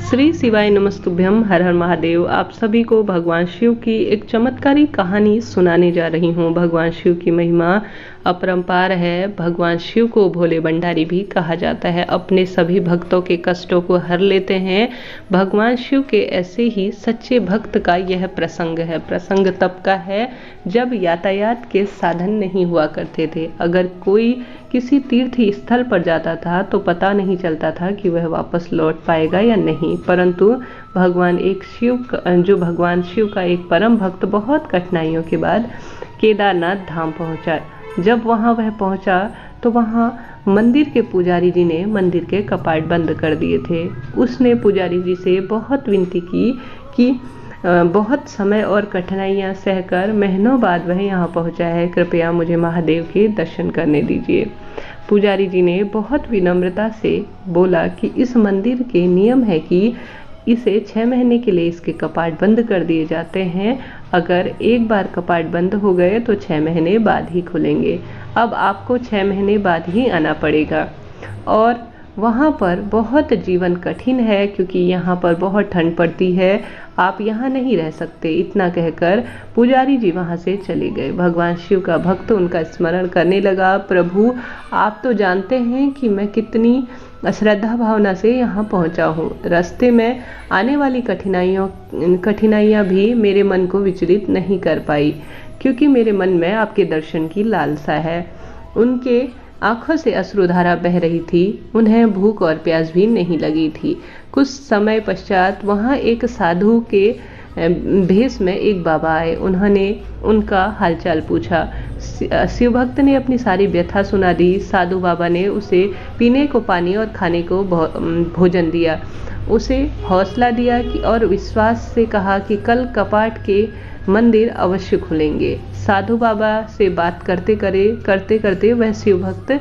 श्री शिवाय नमस्तुभ्यम। हर हर महादेव। आप सभी को भगवान शिव की एक चमत्कारी कहानी सुनाने जा रही हूँ। भगवान शिव की महिमा अपरंपार है। भगवान शिव को भोले भंडारी भी कहा जाता है। अपने सभी भक्तों के कष्टों को हर लेते हैं। भगवान शिव के ऐसे ही सच्चे भक्त का यह प्रसंग है। प्रसंग तब का है जब यातायात के साधन नहीं हुआ करते थे। अगर कोई किसी तीर्थ स्थल पर जाता था तो पता नहीं चलता था कि वह वापस लौट पाएगा या नहीं। परंतु भगवान शिव का एक परम भक्त बहुत कठिनाइयों के बाद केदारनाथ धाम पहुंचा। जब वहां वह पहुंचा तो वहां मंदिर के पुजारी जी ने मंदिर के कपाट बंद कर दिए थे। उसने पुजारी जी से बहुत विनती की कि बहुत समय और कठिनाइयां सहकर महीनों बाद वह यहाँ पहुँचा है, कृपया मुझे महादेव के दर्शन करने दीजिए। पुजारी जी ने बहुत विनम्रता से बोला कि इस मंदिर के नियम है कि इसे 6 महीने के लिए इसके कपाट बंद कर दिए जाते हैं। अगर एक बार कपाट बंद हो गए तो 6 महीने बाद ही खुलेंगे। अब आपको 6 महीने बाद ही आना पड़ेगा। और वहाँ पर बहुत जीवन कठिन है क्योंकि यहाँ पर बहुत ठंड पड़ती है, आप यहाँ नहीं रह सकते। इतना कहकर पुजारी जी वहाँ से चले गए। भगवान शिव का भक्त उनका स्मरण करने लगा, प्रभु आप तो जानते हैं कि मैं कितनी श्रद्धा भावना से यहाँ पहुँचा हूँ। रास्ते में आने वाली कठिनाइयाँ भी मेरे मन को विचलित नहीं कर पाई, क्योंकि मेरे मन में आपके दर्शन की लालसा है। उनके आंखों से अश्रुधारा बह रही थी। उन्हें भूख और प्यास भी नहीं लगी थी। कुछ समय पश्चात वहाँ एक साधु के भेष में एक बाबा आए। उन्होंने उनका हालचाल पूछा। शिव भक्त ने अपनी सारी व्यथा सुना दी। साधु बाबा ने उसे पीने को पानी और खाने को भोजन दिया। उसे हौसला दिया कि और विश्वास से कहा कि कल कपाट के मंदिर अवश्य खुलेंगे। साधु बाबा से बात करते करते वह शिव भक्त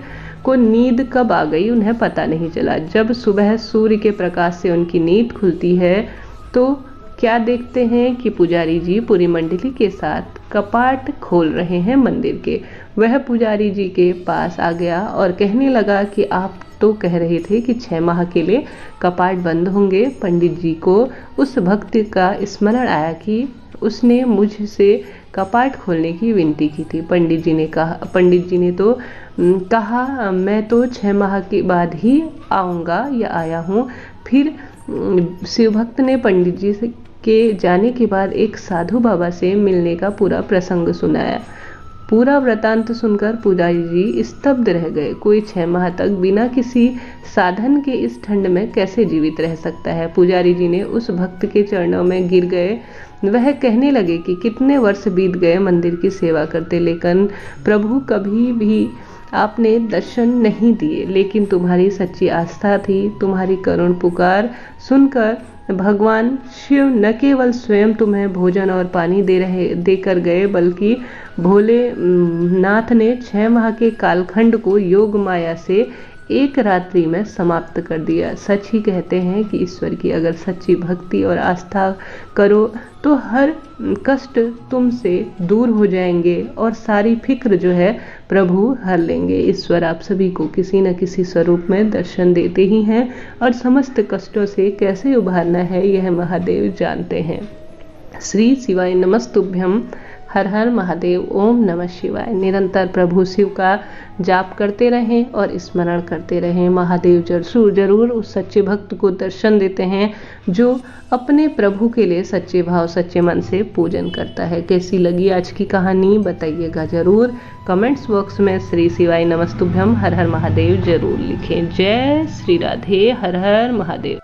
को नींद कब आ गई उन्हें पता नहीं चला। जब सुबह सूर्य के प्रकाश से उनकी नींद खुलती है तो क्या देखते हैं कि पुजारी जी पूरी मंडली के साथ कपाट खोल रहे हैं मंदिर के। वह पुजारी जी के पास आ गया और कहने लगा कि आप तो कह रहे थे कि 6 माह के लिए कपाट बंद होंगे। पंडित जी को उस भक्त का स्मरण आया कि उसने मुझसे कपाट खोलने की विनती की थी। पंडित जी ने तो कहा मैं तो 6 माह के बाद ही आऊँगा या आया हूँ। फिर शिव भक्त ने पंडित जी के जाने के बाद एक साधु बाबा से मिलने का पूरा प्रसंग सुनाया। पूरा वृतांत सुनकर पुजारी जी स्तब्ध रह गए। कोई 6 माह तक बिना किसी साधन के इस ठंड में कैसे जीवित रह सकता है। पुजारी जी ने उस भक्त के चरणों में गिर गए। वह कहने लगे कि कितने वर्ष बीत गए मंदिर की सेवा करते, लेकिन प्रभु कभी भी आपने दर्शन नहीं दिए। लेकिन तुम्हारी सच्ची आस्था थी। तुम्हारी करुण पुकार सुनकर भगवान शिव न केवल स्वयं तुम्हें भोजन और पानी देकर गए, बल्कि भोले नाथ ने 6 माह के कालखंड को योग माया से एक रात्रि में समाप्त कर दिया। सच ही कहते हैं कि ईश्वर की अगर सच्ची भक्ति और आस्था करो तो हर कष्ट तुमसे दूर हो जाएंगे और सारी फिक्र जो है प्रभु हर लेंगे। ईश्वर आप सभी को किसी न किसी स्वरूप में दर्शन देते ही हैं और समस्त कष्टों से कैसे उभारना है यह महादेव जानते हैं। श्री शिवाय नमस्तुभ्यम। हर हर महादेव। ओम नमः शिवाय। निरंतर प्रभु शिव का जाप करते रहें और स्मरण करते रहें। महादेव जरूर उस सच्चे भक्त को दर्शन देते हैं जो अपने प्रभु के लिए सच्चे भाव सच्चे मन से पूजन करता है। कैसी लगी आज की कहानी बताइएगा जरूर। कमेंट्स बॉक्स में श्री शिवाय नमस्तुभ्यम हर हर महादेव जरूर लिखें। जय श्री राधे। हर हर महादेव।